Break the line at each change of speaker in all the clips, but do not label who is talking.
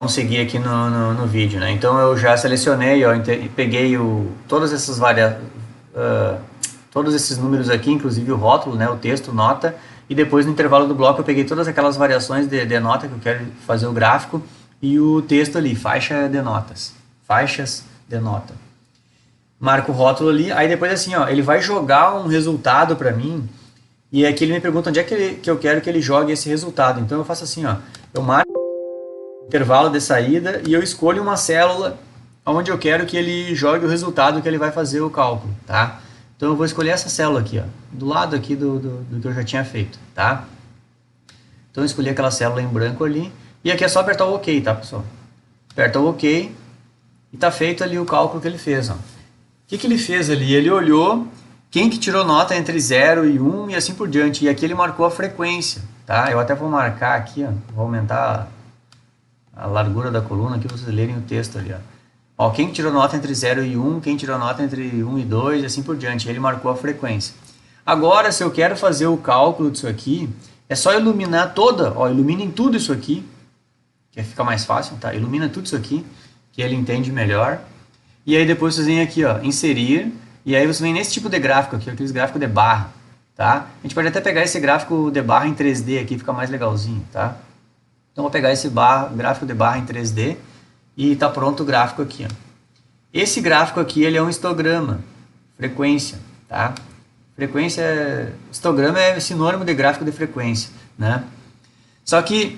seguir aqui no vídeo, né? Então eu já selecionei, ó, e peguei todos esses números aqui, inclusive o rótulo, né, o texto, nota, e depois no intervalo do bloco eu peguei todas aquelas variações de nota que eu quero fazer o gráfico e o texto ali, faixa de notas, faixas de nota. Marco o rótulo ali, aí depois assim, ó, ele vai jogar um resultado para mim e aqui ele me pergunta onde é que eu quero que ele jogue esse resultado. Então eu faço assim, ó, eu marco intervalo de saída e eu escolho uma célula onde eu quero que ele jogue o resultado que ele vai fazer o cálculo, tá? Então eu vou escolher essa célula aqui, ó, do lado aqui do que eu já tinha feito, tá? Então eu escolhi aquela célula em branco ali e aqui é só apertar o OK, tá, pessoal? Aperta o OK e tá feito ali o cálculo que ele fez, ó. O que ele fez ali? Ele olhou quem que tirou nota entre 0 e 1 e assim por diante, e aqui ele marcou a frequência, tá? Eu até vou marcar aqui, ó, vou aumentar a largura da coluna aqui para vocês lerem o texto ali, ó. Ó, quem tirou nota entre 0 e 1, quem tirou nota entre 1 e 2 e assim por diante. Ele marcou a frequência. Agora, se eu quero fazer o cálculo disso aqui, é só iluminar toda, ó, iluminem tudo isso aqui, que fica mais fácil, tá? Ilumina tudo isso aqui, que ele entende melhor. E aí depois vocês vêm aqui, ó, inserir, e aí você vem nesse tipo de gráfico aqui, aqueles gráficos de barra, tá? A gente pode até pegar esse gráfico de barra em 3D aqui, fica mais legalzinho, tá? Então vou pegar esse gráfico de barra em 3D e está pronto o gráfico aqui, ó. Esse gráfico aqui ele é um histograma, frequência, tá? Frequência, histograma é sinônimo de gráfico de frequência, né? Só que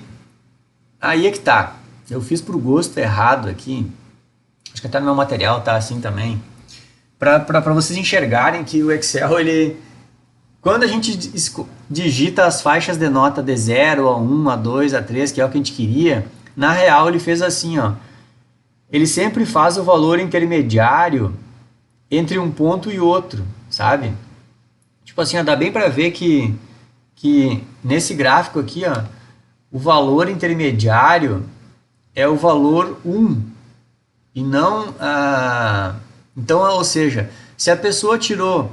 aí é que tá. Eu fiz por gosto errado aqui. Acho que até no meu material tá assim também. Para vocês enxergarem que o Excel, ele, quando a gente digita as faixas de nota de 0 a 1, a 2, a 3, que é o que a gente queria, na real ele fez assim, ó. Ele sempre faz o valor intermediário entre um ponto e outro, sabe? Tipo assim, ó, dá bem para ver que nesse gráfico aqui, ó, o valor intermediário é o valor 1 e não a... Então, ou seja, se a pessoa tirou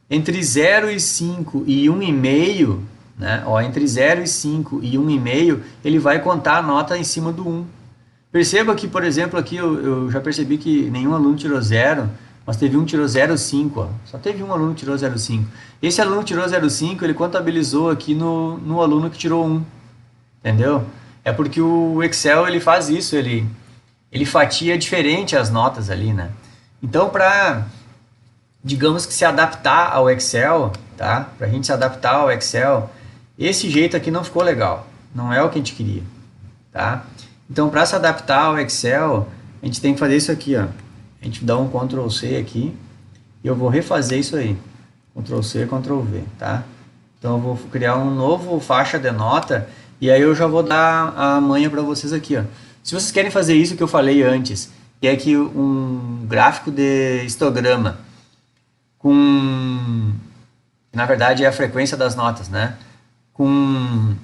entre 0 e 5 e 1,5, né? Ó, entre 0 e 5 e 1,5, ele vai contar a nota em cima do 1. Perceba que, por exemplo, aqui eu já percebi que nenhum aluno tirou 0, mas teve um que tirou 0,5, ó. Só teve um aluno que tirou 0,5. Esse aluno que tirou 0,5, ele contabilizou aqui no aluno que tirou 1. Entendeu? É porque o Excel ele faz isso, ele fatia diferente as notas ali, né? Então, para, digamos que se adaptar ao Excel, tá? Para a gente se adaptar ao Excel, esse jeito aqui não ficou legal. Não é o que a gente queria, tá? Então, para se adaptar ao Excel, a gente tem que fazer isso aqui, ó. A gente dá um Ctrl C aqui e eu vou refazer isso aí. Ctrl C, Ctrl V, tá? Então, eu vou criar um novo faixa de nota e aí eu já vou dar a manha para vocês aqui, ó. Se vocês querem fazer isso que eu falei antes, que é que um gráfico de histograma com, na verdade, é a frequência das notas, né? Com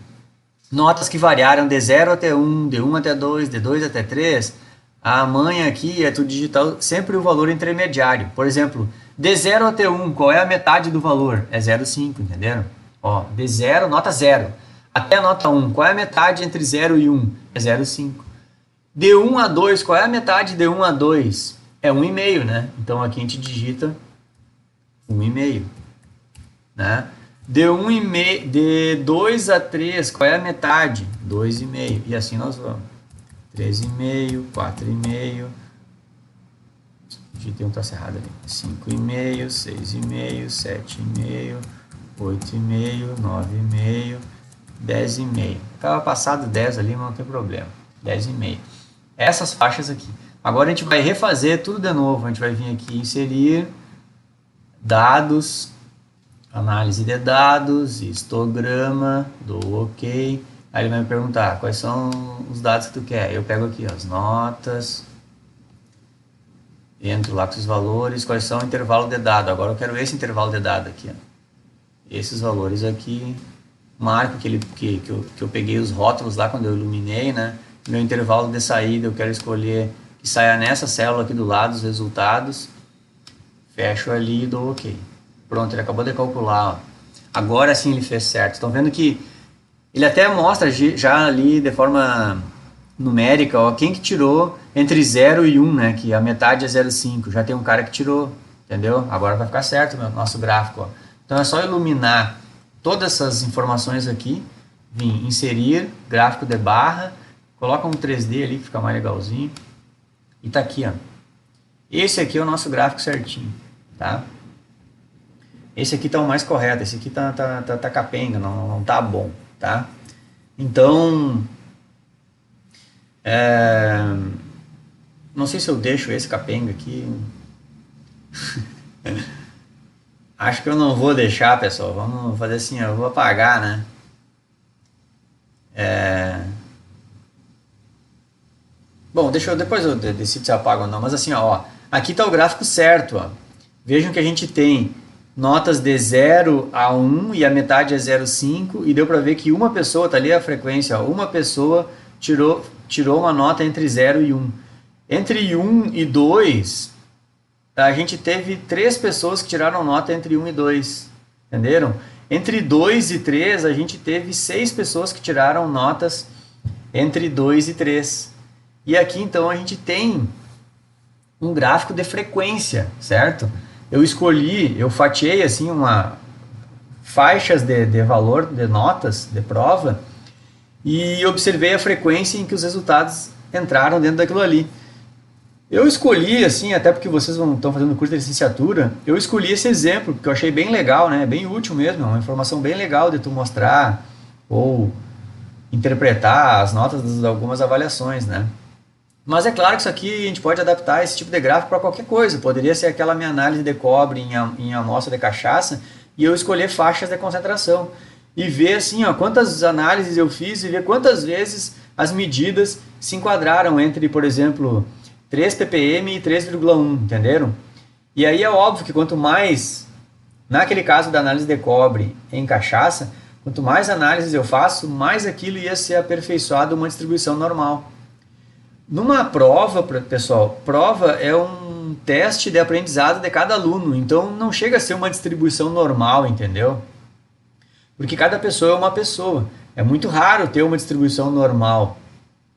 notas que variaram de 0 até 1, de 1 até 2, de 2 até 3, a manha aqui é tudo digital, sempre o valor intermediário. Por exemplo, de 0 até 1, qual é a metade do valor? É 0,5, entenderam? Ó, de 0, nota 0, até a nota 1, qual é a metade entre 0 e 1? É 0,5. De 1 a 2, qual é a metade de 1 a 2? É 1,5, né? Então aqui a gente digita 1,5, né? De 2 a 3, qual é a metade? 2,5. E assim nós vamos. 3,5, 4,5. Digitei um traço errado ali. 5,5, 6,5, 7,5, 8,5, 9,5, 10,5. Estava passado 10 ali, mas não tem problema. 10,5. Essas faixas aqui. Agora a gente vai refazer tudo de novo. A gente vai vir aqui inserir dados, análise de dados, histograma, dou OK. Aí ele vai me perguntar quais são os dados que tu quer. Eu pego aqui as notas, entro lá com os valores, quais são o intervalo de dado. Agora eu quero esse intervalo de dado aqui, ó. Esses valores aqui, marco que eu peguei os rótulos lá quando eu iluminei, né? Meu intervalo de saída eu quero escolher que saia nessa célula aqui do lado os resultados. Fecho ali e dou OK. Pronto, ele acabou de calcular, ó. Agora sim ele fez certo. Estão vendo que ele até mostra já ali de forma numérica, ó, quem que tirou entre 0 e 1, né, que a metade é 0,5, já tem um cara que tirou, entendeu? Agora vai ficar certo o nosso gráfico, ó. Então é só iluminar todas essas informações aqui, vir inserir, gráfico de barra, coloca um 3D ali que fica mais legalzinho, e tá aqui, ó. Esse aqui é o nosso gráfico certinho, tá? Esse aqui tá o mais correto, esse aqui tá capenga, não tá bom, tá? Então, não sei se eu deixo esse capenga aqui. Acho que eu não vou deixar, pessoal. Vamos fazer assim, eu vou apagar, né? Bom, depois eu decido se eu apago ou não, mas assim, ó, aqui tá o gráfico certo, ó. Vejam que a gente tem notas de 0 a 1 e a metade é 0,5 e deu para ver que uma pessoa, tá ali a frequência, ó, uma pessoa tirou uma nota entre 0 e 1. Entre 1 e 2, a gente teve 3 pessoas que tiraram nota entre 1 e 2, entenderam? Entre 2 e 3, a gente teve 6 pessoas que tiraram notas entre 2 e 3. E aqui, então, a gente tem um gráfico de frequência, certo? Eu fatiei, assim, faixas de valor, de notas, de prova, e observei a frequência em que os resultados entraram dentro daquilo ali. Eu escolhi, assim, até porque vocês estão fazendo curso de licenciatura, eu escolhi esse exemplo, porque eu achei bem legal, né? Bem útil mesmo, é uma informação bem legal de tu mostrar ou interpretar as notas de algumas avaliações, né? Mas é claro que isso aqui a gente pode adaptar esse tipo de gráfico para qualquer coisa. Poderia ser aquela minha análise de cobre em amostra de cachaça e eu escolher faixas de concentração e ver assim, ó, quantas análises eu fiz e ver quantas vezes as medidas se enquadraram entre, por exemplo, 3 ppm e 3,1, entenderam? E aí é óbvio que quanto mais, naquele caso da análise de cobre em cachaça, quanto mais análises eu faço, mais aquilo ia ser aperfeiçoado uma distribuição normal. Numa prova, pessoal, prova é um teste de aprendizado de cada aluno, então não chega a ser uma distribuição normal, entendeu? Porque cada pessoa é uma pessoa. É muito raro ter uma distribuição normal,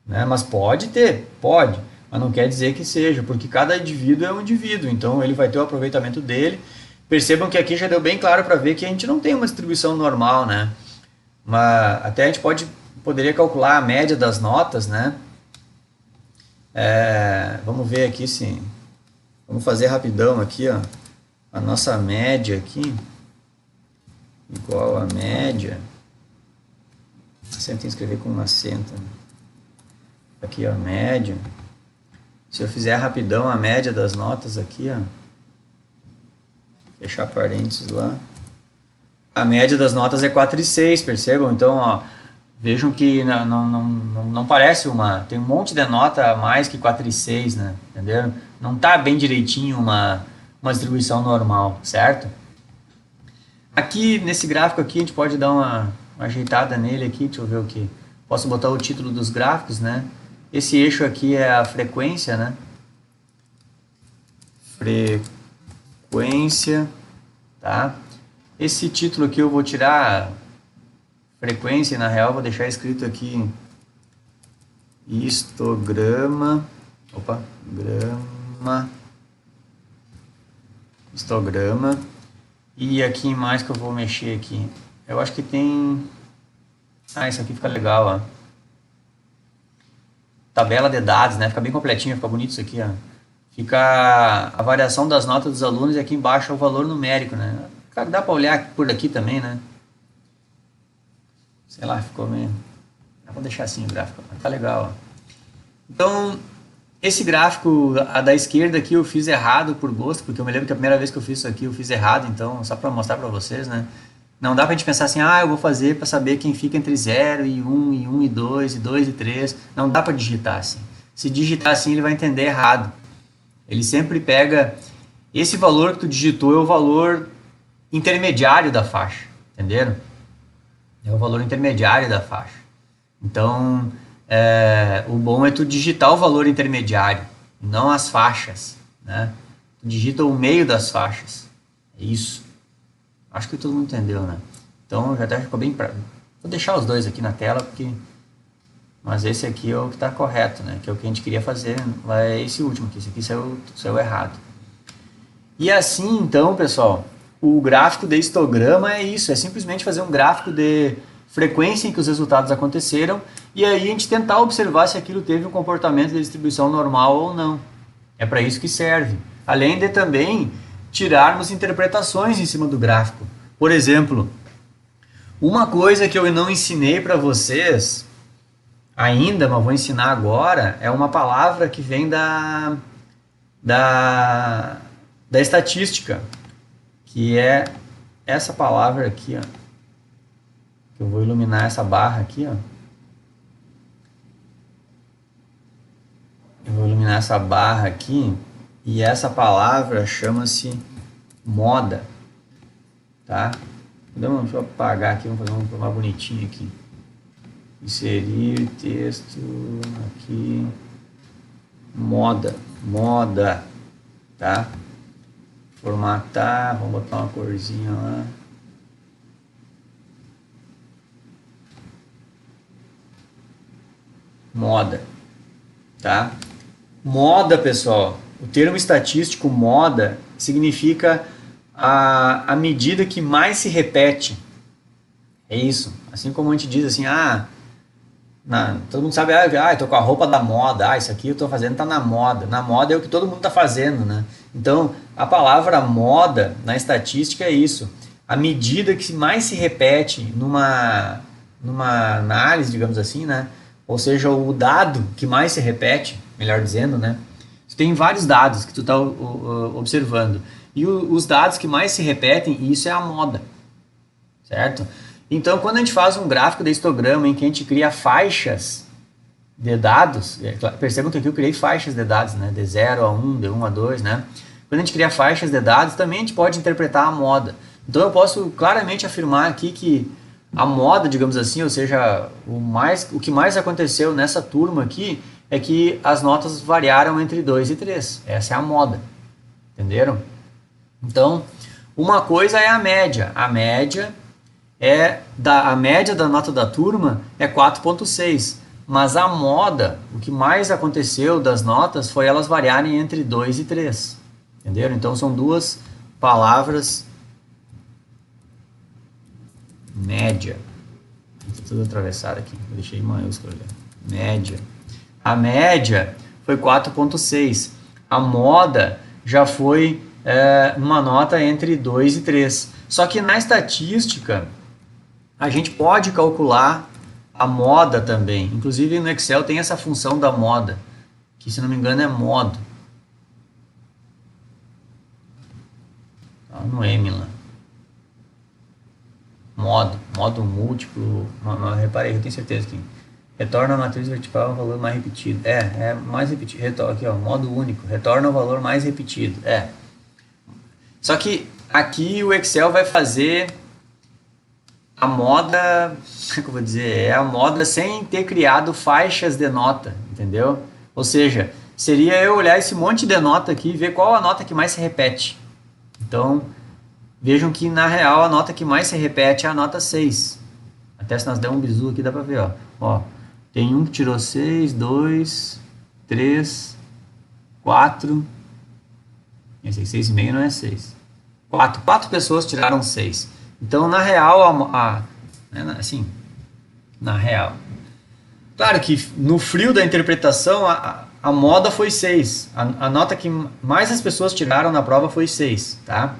né? Mas pode ter, pode, mas não quer dizer que seja, porque cada indivíduo é um indivíduo, então ele vai ter o aproveitamento dele. Percebam que aqui já deu bem claro para ver que a gente não tem uma distribuição normal, né? Mas até a gente poderia calcular a média das notas, né? Vamos ver aqui sim. Vamos fazer rapidão aqui, ó. A nossa média aqui igual a média. Sempre tem que escrever com um acento. Aqui, ó, média. Se eu fizer rapidão a média das notas aqui, ó. Fechar parênteses lá. A média das notas é 4,6, percebam? Então, ó, vejam que não parece tem um monte de nota a mais que 4,6, né? Entenderam? Não tá bem direitinho uma distribuição normal, certo? Aqui, nesse gráfico aqui, a gente pode dar uma ajeitada nele aqui, deixa eu ver o que. Posso botar o título dos gráficos, né? Esse eixo aqui é a frequência, né? Frequência, tá? Esse título aqui eu vou tirar frequência, na real vou deixar escrito aqui histograma, histograma, e aqui mais que eu vou mexer aqui, eu acho que tem, isso aqui fica legal, ó. Tabela de dados, né, fica bem completinho, fica bonito isso aqui, ó. Fica a variação das notas dos alunos e aqui embaixo é o valor numérico, né, claro, dá para olhar por aqui também, né. Sei lá, ficou meio... Vou deixar assim o gráfico, tá legal, ó. Então, esse gráfico, a da esquerda aqui eu fiz errado por gosto, porque eu me lembro que a primeira vez que eu fiz isso aqui eu fiz errado, então, só para mostrar para vocês, né? Não dá pra gente pensar assim, eu vou fazer para saber quem fica entre 0 e 1, e 1 e 2, e 2 e 3. Não dá para digitar assim. Se digitar assim, ele vai entender errado. Ele sempre pega... Esse valor que tu digitou é o valor intermediário da faixa, entenderam? É o valor intermediário da faixa. Então, o bom é tu digitar o valor intermediário, não as faixas, né? Tu digita o meio das faixas. É isso. Acho que todo mundo entendeu, né? Então, já até ficou bem... Vou deixar os dois aqui na tela, porque Mas esse aqui é o que está correto, né? Que é o que a gente queria fazer, é esse último aqui. Esse aqui saiu errado. E assim, então, pessoal, o gráfico de histograma é isso. É simplesmente fazer um gráfico de frequência em que os resultados aconteceram e aí a gente tentar observar se aquilo teve um comportamento de distribuição normal ou não. É para isso que serve. Além de também tirarmos interpretações em cima do gráfico. Por exemplo, uma coisa que eu não ensinei para vocês ainda, mas vou ensinar agora, é uma palavra que vem da estatística, que é essa palavra aqui, ó. Eu vou iluminar essa barra aqui, ó. Eu vou iluminar essa barra aqui e essa palavra chama-se moda, tá? Deixa eu apagar aqui, vamos fazer um mais bonitinho aqui. Inserir texto aqui, moda, tá? Formatar, vamos botar uma corzinha lá. Moda, tá? Moda, pessoal, o termo estatístico moda significa a medida que mais se repete. É isso. Assim como a gente diz assim, todo mundo sabe, eu tô com a roupa da moda, isso aqui eu tô fazendo tá na moda. Na moda é o que todo mundo tá fazendo, né? Então, a palavra moda na estatística é isso. A medida que mais se repete numa análise, digamos assim, né? Ou seja, o dado que mais se repete, melhor dizendo, né? Tu tem vários dados que tu tá observando. E os dados que mais se repetem, isso é a moda, certo? Então, quando a gente faz um gráfico de histograma em que a gente cria faixas de dados, percebam que aqui eu criei faixas de dados, né? De 0 a 1, de 1 a 2, né? Quando a gente cria faixas de dados, também a gente pode interpretar a moda. Então, eu posso claramente afirmar aqui que a moda, digamos assim, ou seja, o que mais aconteceu nessa turma aqui é que as notas variaram entre 2 e 3. Essa é a moda. Entenderam? Então, uma coisa é a média. A média da nota da turma é 4,6. Mas a moda, o que mais aconteceu das notas foi elas variarem entre 2 e 3. Entenderam? Então, são duas palavras. Média. Está tudo atravessado aqui. Eu deixei em maiúsculo ali. Média. A média foi 4,6. A moda já foi uma nota entre 2 e 3. Só que na estatística, a gente pode calcular a moda também. Inclusive no Excel tem essa função da moda, que se não me engano é modo. No M lá. Modo múltiplo, reparei, eu tenho certeza que retorna a matriz vertical o valor mais repetido. É mais repetido. Aqui, ó, modo único, retorna o valor mais repetido. Só que aqui o Excel vai fazer a moda, como é que eu vou dizer? É a moda sem ter criado faixas de nota, entendeu? Ou seja, seria eu olhar esse monte de nota aqui e ver qual a nota que mais se repete. Então, vejam que na real a nota que mais se repete é a nota 6. Até se nós der um bizu aqui dá pra ver, ó. Tem um que tirou 6, 2, 3, 4. Esse 6,5 não é 6. 4 pessoas tiraram 6. Então, na real, assim, na real. Claro que no frio da interpretação, a moda foi 6. A nota que mais as pessoas tiraram na prova foi 6, tá?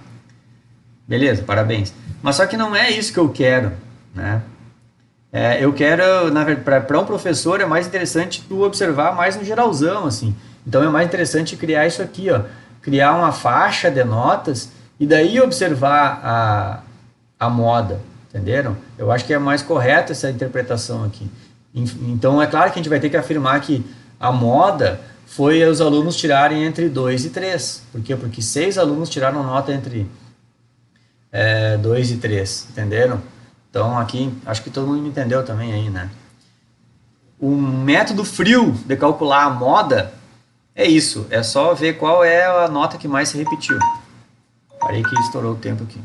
Beleza, parabéns. Mas só que não é isso que eu quero, né? Eu quero, para um professor, é mais interessante tu observar mais no geralzão, assim. Então, é mais interessante criar isso aqui, ó. Criar uma faixa de notas e daí observar a moda, entenderam? Eu acho que é mais correta essa interpretação aqui. Então, é claro que a gente vai ter que afirmar que a moda foi os alunos tirarem entre 2 e 3. Por quê? Porque 6 alunos tiraram nota entre 2 e 3, entenderam? Então, aqui, acho que todo mundo me entendeu também aí, né? O método frio de calcular a moda é isso. É só ver qual é a nota que mais se repetiu. Parei que estourou o tempo aqui.